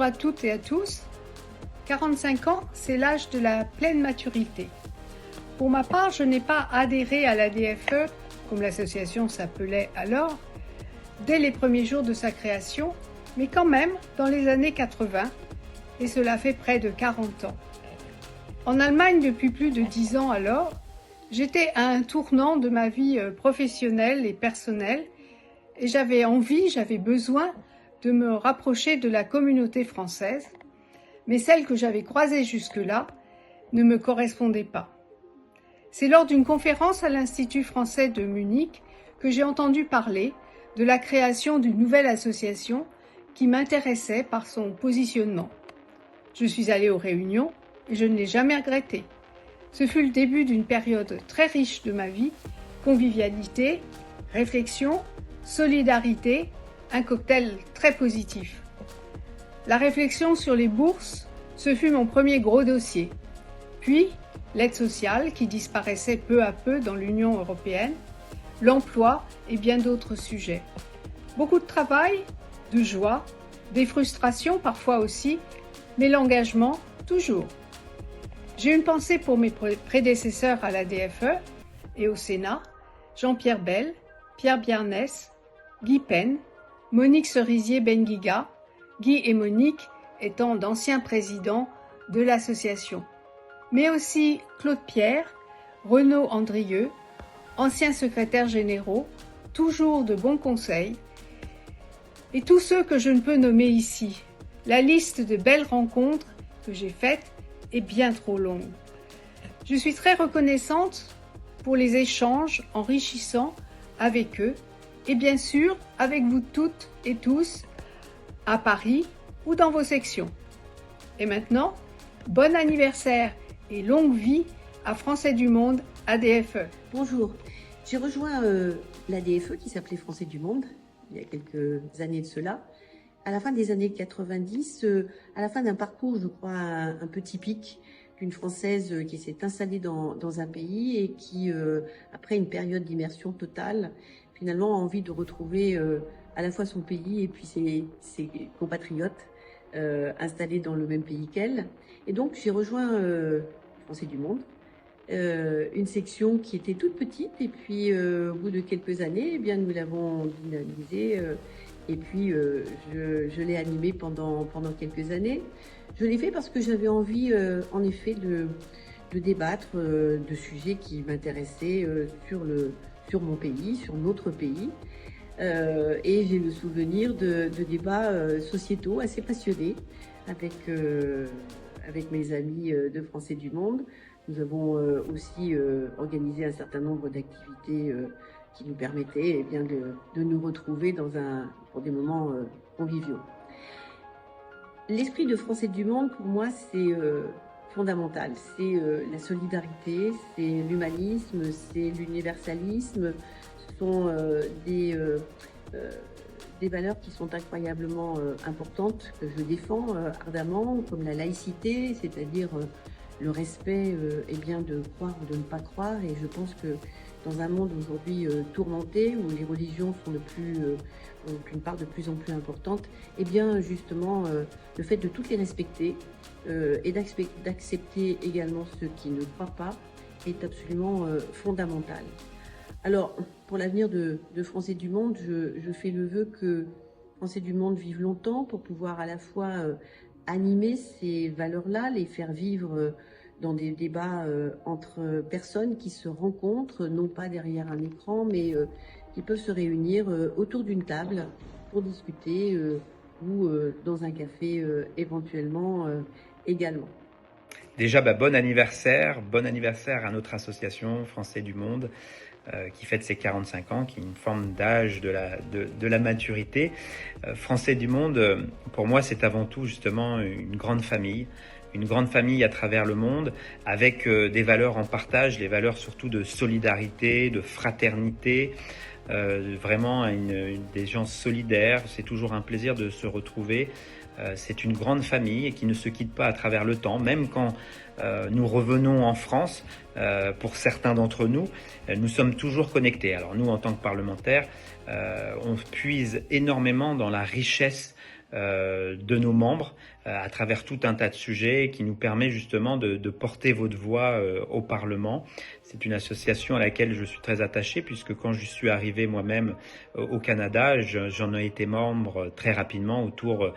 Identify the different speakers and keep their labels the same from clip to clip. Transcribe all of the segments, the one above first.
Speaker 1: à toutes et à tous. 45 ans, c'est l'âge de la pleine maturité. Pour ma part, je n'ai pas adhéré à la DFE, comme l'association s'appelait alors, dès les premiers jours de sa création, mais quand même dans les années 80, et cela fait près de 40 ans. En Allemagne depuis plus de 10 ans alors, j'étais à un tournant de ma vie professionnelle et personnelle, et j'avais besoin de me rapprocher de la communauté française, mais celle que j'avais croisée jusque-là ne me correspondait pas. C'est lors d'une conférence à l'Institut français de Munich que j'ai entendu parler de la création d'une nouvelle association qui m'intéressait par son positionnement. Je suis allée aux réunions et je ne l'ai jamais regretté. Ce fut le début d'une période très riche de ma vie, convivialité, réflexion, solidarité, un cocktail très positif. La réflexion sur les bourses, ce fut mon premier gros dossier. Puis, l'aide sociale qui disparaissait peu à peu dans l'Union européenne, l'emploi et bien d'autres sujets. Beaucoup de travail, de joie, des frustrations parfois aussi, mais l'engagement toujours. J'ai une pensée pour mes prédécesseurs à la DFE et au Sénat, Jean-Pierre Bel, Pierre Biarnès, Guy Pen, Monique Cerisier-Benguiga, Guy et Monique étant d'anciens présidents de l'association, mais aussi Claude Pierre, Renaud Andrieux, anciens secrétaires généraux, toujours de bons conseils, et tous ceux que je ne peux nommer ici. La liste de belles rencontres que j'ai faites est bien trop longue. Je suis très reconnaissante pour les échanges enrichissants avec eux et bien sûr avec vous toutes et tous à Paris ou dans vos sections. Et maintenant, bon anniversaire et longue vie à Français du Monde ADFE.
Speaker 2: Bonjour, j'ai rejoint l'ADFE qui s'appelait Français du Monde il y a quelques années de cela. À la fin des années 90, à la fin d'un parcours, je crois, un peu typique d'une Française qui s'est installée dans un pays et qui, après une période d'immersion totale, finalement a envie de retrouver à la fois son pays et puis ses compatriotes installés dans le même pays qu'elle. Et donc, j'ai rejoint Français du Monde, une section qui était toute petite et puis au bout de quelques années, eh bien, nous l'avons dynamisée. Et puis, je l'ai animé pendant quelques années. Je l'ai fait parce que j'avais envie, en effet, de débattre de sujets qui m'intéressaient sur mon pays, sur notre pays. Et j'ai le souvenir de débats sociétaux assez passionnés avec mes amis de Français du Monde. Nous avons aussi organisé un certain nombre d'activités qui nous permettaient bien, de nous retrouver pour des moments conviviaux. L'esprit de Français du Monde, pour moi, c'est fondamental. C'est la solidarité, c'est l'humanisme, c'est l'universalisme. Ce sont des valeurs qui sont incroyablement importantes, que je défends ardemment, comme la laïcité, c'est-à-dire le respect bien, de croire ou de ne pas croire. Et je pense que dans un monde aujourd'hui tourmenté, où les religions sont ont une part de plus en plus importante, et bien justement le fait de toutes les respecter et d'accepter également ceux qui ne croient pas est absolument fondamental. Alors, pour l'avenir de Français du Monde, je fais le vœu que Français du Monde vive longtemps pour pouvoir à la fois animer ces valeurs-là, les faire vivre dans des débats entre personnes qui se rencontrent, non pas derrière un écran, mais qui peuvent se réunir autour d'une table pour discuter ou dans un café éventuellement également.
Speaker 3: Déjà, bon anniversaire à notre association Français du Monde qui fête ses 45 ans, qui est une forme d'âge de la maturité. Français du Monde, pour moi, c'est avant tout justement une grande famille à travers le monde, avec des valeurs en partage, les valeurs surtout de solidarité, de fraternité, vraiment des gens solidaires. C'est toujours un plaisir de se retrouver. C'est une grande famille et qui ne se quitte pas à travers le temps, même quand nous revenons en France. Pour certains d'entre nous, nous sommes toujours connectés. Alors nous, en tant que parlementaires, on puise énormément dans la richesse de nos membres, à travers tout un tas de sujets qui nous permet justement de porter votre voix au Parlement. C'est une association à laquelle je suis très attaché puisque quand je suis arrivé moi-même au Canada, j'en ai été membre très rapidement autour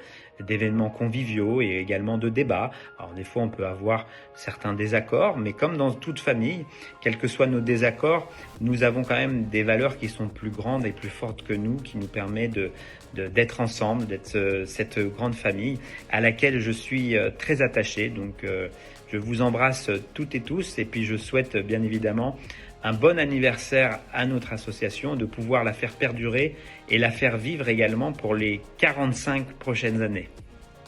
Speaker 3: d'événements conviviaux et également de débats. Alors des fois on peut avoir certains désaccords, mais comme dans toute famille, quels que soient nos désaccords, nous avons quand même des valeurs qui sont plus grandes et plus fortes que nous, qui nous permettent d'être ensemble, d'être cette grande famille à laquelle je suis très attaché. Donc je vous embrasse toutes et tous et puis je souhaite bien évidemment un bon anniversaire à notre association, de pouvoir la faire perdurer et la faire vivre également pour les 45 prochaines années.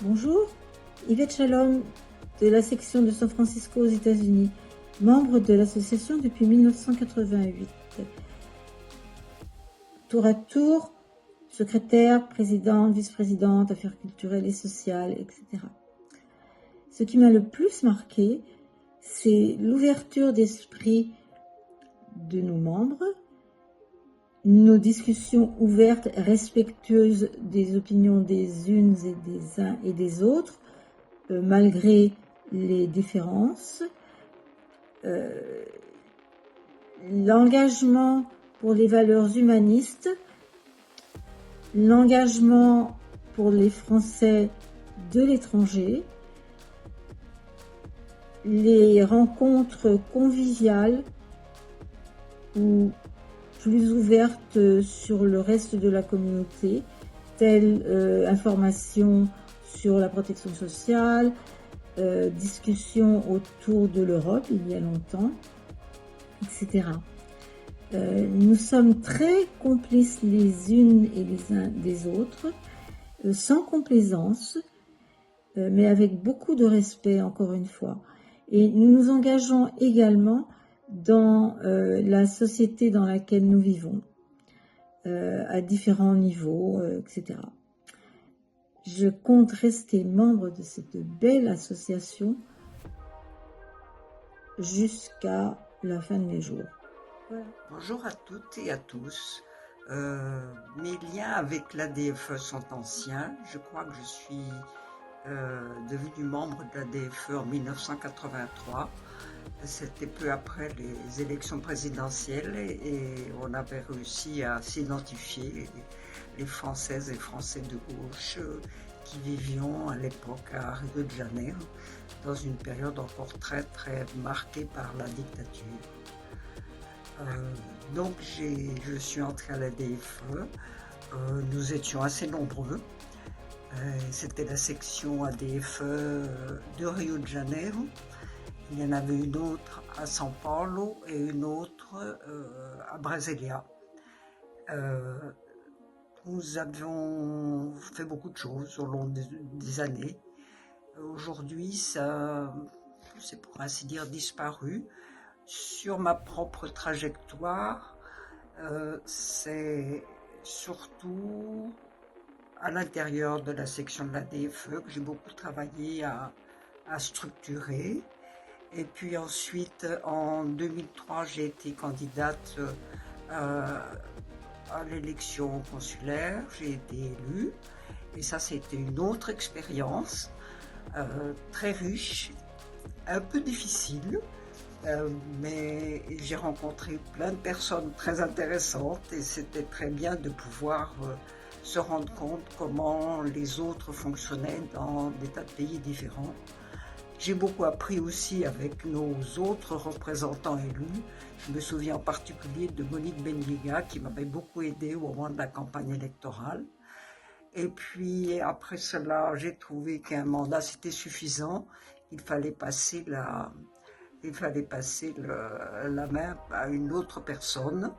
Speaker 4: Bonjour, Yvette Shalom de la section de San Francisco aux États-Unis, membre de l'association depuis 1988. Tour à tour, secrétaire, présidente, vice-présidente, affaires culturelles et sociales, etc. Ce qui m'a le plus marqué, c'est l'ouverture d'esprit de nos membres, nos discussions ouvertes, respectueuses des opinions des unes et des uns et des autres, malgré les différences, l'engagement pour les valeurs humanistes, l'engagement pour les Français de l'étranger, les rencontres conviviales ou plus ouvertes sur le reste de la communauté, telles informations sur la protection sociale, discussions autour de l'Europe il y a longtemps, etc. Nous sommes très complices les unes et les uns des autres, sans complaisance, mais avec beaucoup de respect, encore une fois. Et nous nous engageons également dans la société dans laquelle nous vivons, à différents niveaux, etc. Je compte rester membre de cette belle association jusqu'à la fin de mes jours.
Speaker 5: Voilà. Bonjour à toutes et à tous. Mes liens avec l'ADFE sont anciens. Je crois que je suis devenu membre de l'ADFE en 1983. C'était peu après les élections présidentielles et on avait réussi à s'identifier, les Françaises et Français de gauche qui vivions à l'époque à Rio de Janeiro, dans une période encore très très marquée par la dictature. Donc je suis entrée à l'ADFE, nous étions assez nombreux. C'était la section ADFE de Rio de Janeiro. Il y en avait une autre à São Paulo et une autre à Brasilia. Nous avions fait beaucoup de choses au long des années. Aujourd'hui, ça, c'est pour ainsi dire disparu. Sur ma propre trajectoire, c'est surtout à l'intérieur de la section de l'ADFE que j'ai beaucoup travaillé à structurer. Et puis ensuite, en 2003, j'ai été candidate à l'élection consulaire, j'ai été élue. Et ça, c'était une autre expérience, très riche, un peu difficile. Mais j'ai rencontré plein de personnes très intéressantes et c'était très bien de pouvoir se rendre compte comment les autres fonctionnaient dans des tas de pays différents. J'ai beaucoup appris aussi avec nos autres représentants élus. Je me souviens en particulier de Monique Benguiga qui m'avait beaucoup aidé au moment de la campagne électorale. Et puis après cela, j'ai trouvé qu'un mandat c'était suffisant. Il fallait passer la main à une autre personne.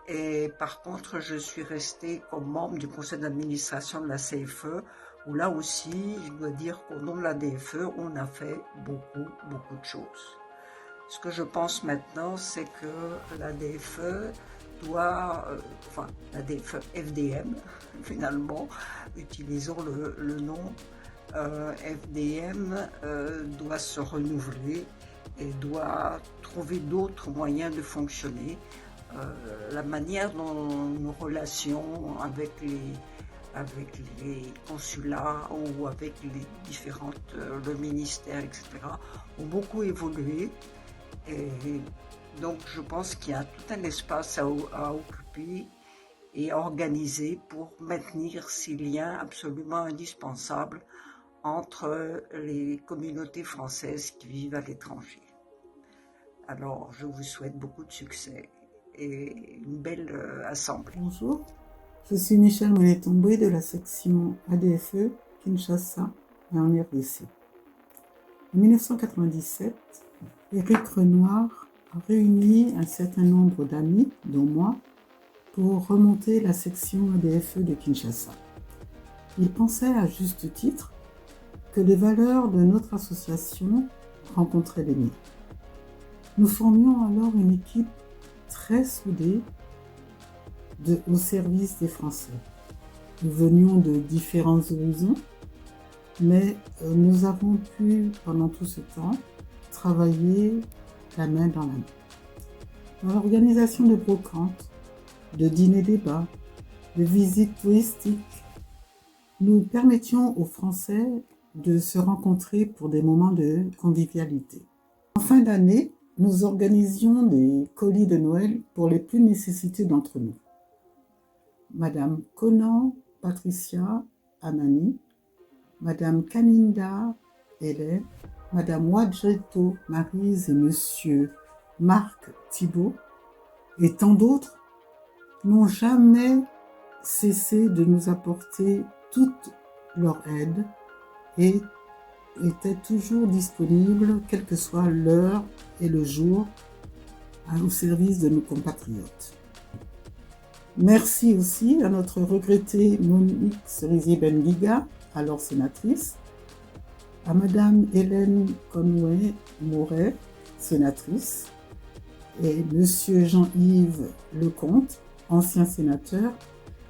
Speaker 5: Et par contre, je suis restée comme membre du conseil d'administration de la CFE, où là aussi, je dois dire qu'au nom de la DFE, on a fait beaucoup de choses. Ce que je pense maintenant, c'est que la DFE doit, la DFE FDM, finalement, utilisons le nom, FDM doit se renouveler et doit trouver d'autres moyens de fonctionner. La manière dont nos relations avec avec les consulats ou avec les différentes, le ministère, etc., ont beaucoup évolué. Et donc je pense qu'il y a tout un espace à occuper et à organiser pour maintenir ces liens absolument indispensables entre les communautés françaises qui vivent à l'étranger. Alors je vous souhaite beaucoup de succès et une belle assemblée.
Speaker 6: Bonjour, je suis Michel Monet-Tomboué de la section ADFE Kinshasa et en RDC. En 1997, Éric Renoir a réuni un certain nombre d'amis, dont moi, pour remonter la section ADFE de Kinshasa. Il pensait à juste titre que les valeurs de notre association rencontraient les miennes. Nous formions alors une équipe très soudée au service des Français. Nous venions de différents horizons, mais nous avons pu, pendant tout ce temps, travailler la main dans la main. Dans l'organisation de brocantes, de dîners-débats, de visites touristiques, nous permettions aux Français de se rencontrer pour des moments de convivialité. En fin d'année, nous organisions des colis de Noël pour les plus nécessités d'entre nous. Madame Conan, Patricia, Amani, Madame Kaninda, Hélène, Madame Wadjeto, Maryse et Monsieur Marc Thibault, et tant d'autres, n'ont jamais cessé de nous apporter toute leur aide et étaient toujours disponibles, quelle que soit l'heure et le jour, au service de nos compatriotes. Merci aussi à notre regrettée Monique Cerisier-Bendiga, alors sénatrice, à Madame Hélène Conway-Mouret, sénatrice, et Monsieur Jean-Yves Lecomte, ancien sénateur,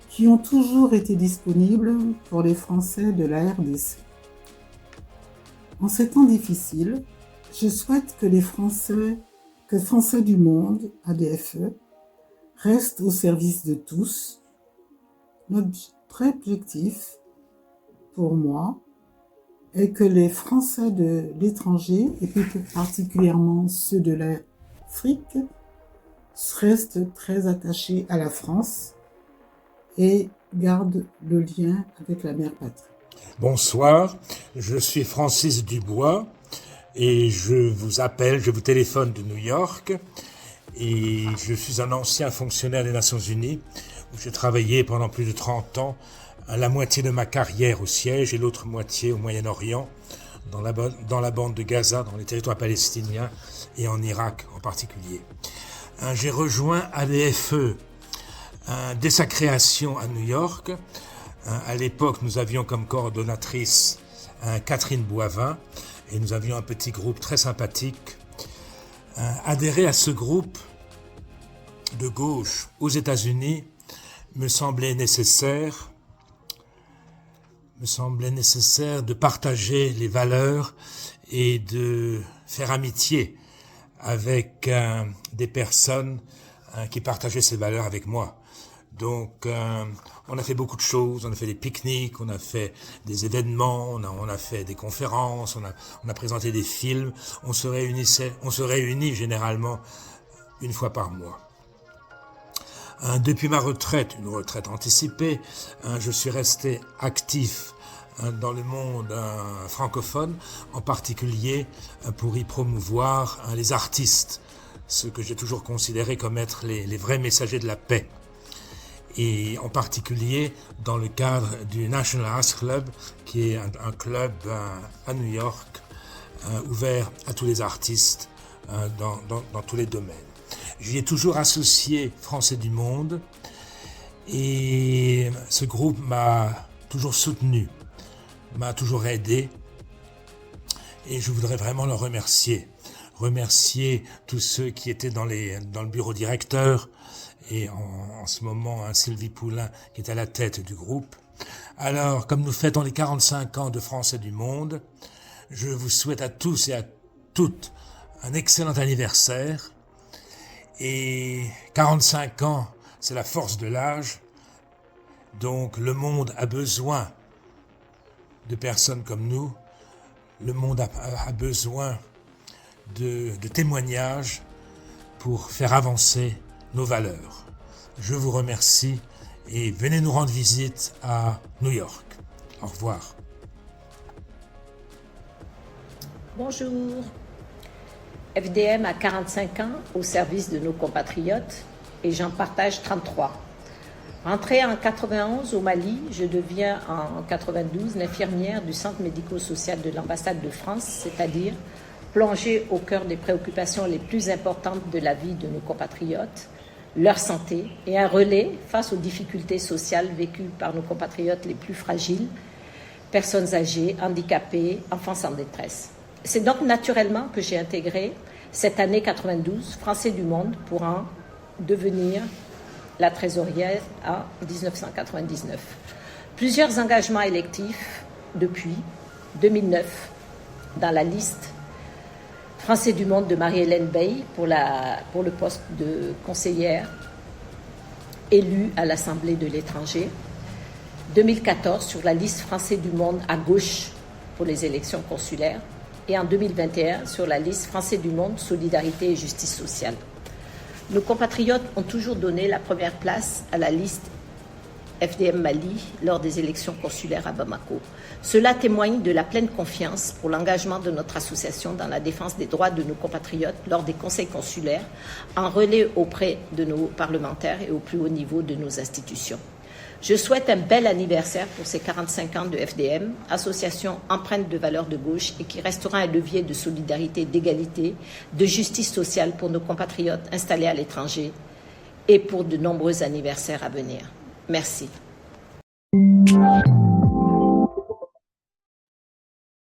Speaker 6: qui ont toujours été disponibles pour les Français de la RDC. En ces temps difficiles, je souhaite que Français du monde, ADFE, restent au service de tous. Notre objectif, pour moi, est que les Français de l'étranger, et plus particulièrement ceux de l'Afrique, restent très attachés à la France et gardent le lien avec la mère patrie.
Speaker 7: Bonsoir, je suis Francis Dubois et je vous téléphone de New York et je suis un ancien fonctionnaire des Nations Unies où j'ai travaillé pendant plus de 30 ans, la moitié de ma carrière au siège et l'autre moitié au Moyen-Orient, dans la bande de Gaza, dans les territoires palestiniens et en Irak en particulier. J'ai rejoint ADFE dès sa création à New York. À l'époque, nous avions comme coordonnatrice Catherine Boivin et nous avions un petit groupe très sympathique. Adhérer à ce groupe de gauche aux États-Unis me semblait nécessaire de partager les valeurs et de faire amitié avec des personnes qui partageaient ces valeurs avec moi. Donc, on a fait beaucoup de choses, on a fait des pique-niques, on a fait des événements, on a fait des conférences, on a présenté des films, on se réunit généralement une fois par mois. Depuis ma retraite, une retraite anticipée, je suis resté actif dans le monde francophone, en particulier pour y promouvoir les artistes, ce que j'ai toujours considéré comme être les vrais messagers de la paix. Et en particulier dans le cadre du National Arts Club, qui est un club à New York, ouvert à tous les artistes dans tous les domaines. J'y ai toujours associé Français du Monde et ce groupe m'a toujours soutenu, m'a toujours aidé et je voudrais vraiment le remercier. Remercier tous ceux qui étaient dans le bureau directeur et en ce moment Sylvie Poulain qui est à la tête du groupe. Alors, comme nous fêtons les 45 ans de Français du Monde, je vous souhaite à tous et à toutes un excellent anniversaire. Et 45 ans, c'est la force de l'âge. Donc le monde a besoin de personnes comme nous. Le monde a besoin de témoignages pour faire avancer nos valeurs. Je vous remercie et venez nous rendre visite à New York. Au revoir.
Speaker 8: Bonjour. FDM a 45 ans au service de nos compatriotes et j'en partage 33. Rentrée en 91 au Mali, je deviens en 92 l'infirmière du centre médico-social de l'ambassade de France, c'est-à-dire plongée au cœur des préoccupations les plus importantes de la vie de nos compatriotes, leur santé et un relais face aux difficultés sociales vécues par nos compatriotes les plus fragiles, personnes âgées, handicapées, enfants en détresse. C'est donc naturellement que j'ai intégré cette année 92 Français du Monde pour en devenir la trésorière en 1999. Plusieurs engagements électifs depuis 2009 dans la liste Français du Monde de Marie-Hélène Bey pour le poste de conseillère élue à l'Assemblée de l'étranger. 2014 sur la liste Français du Monde à gauche pour les élections consulaires. Et en 2021 sur la liste Français du Monde, Solidarité et Justice sociale. Nos compatriotes ont toujours donné la première place à la liste FDM Mali lors des élections consulaires à Bamako. Cela témoigne de la pleine confiance pour l'engagement de notre association dans la défense des droits de nos compatriotes lors des conseils consulaires, en relais auprès de nos parlementaires et au plus haut niveau de nos institutions. Je souhaite un bel anniversaire pour ces 45 ans de FDM, association empreinte de valeurs de gauche et qui restera un levier de solidarité, d'égalité, de justice sociale pour nos compatriotes installés à l'étranger et pour de nombreux anniversaires à venir. Merci.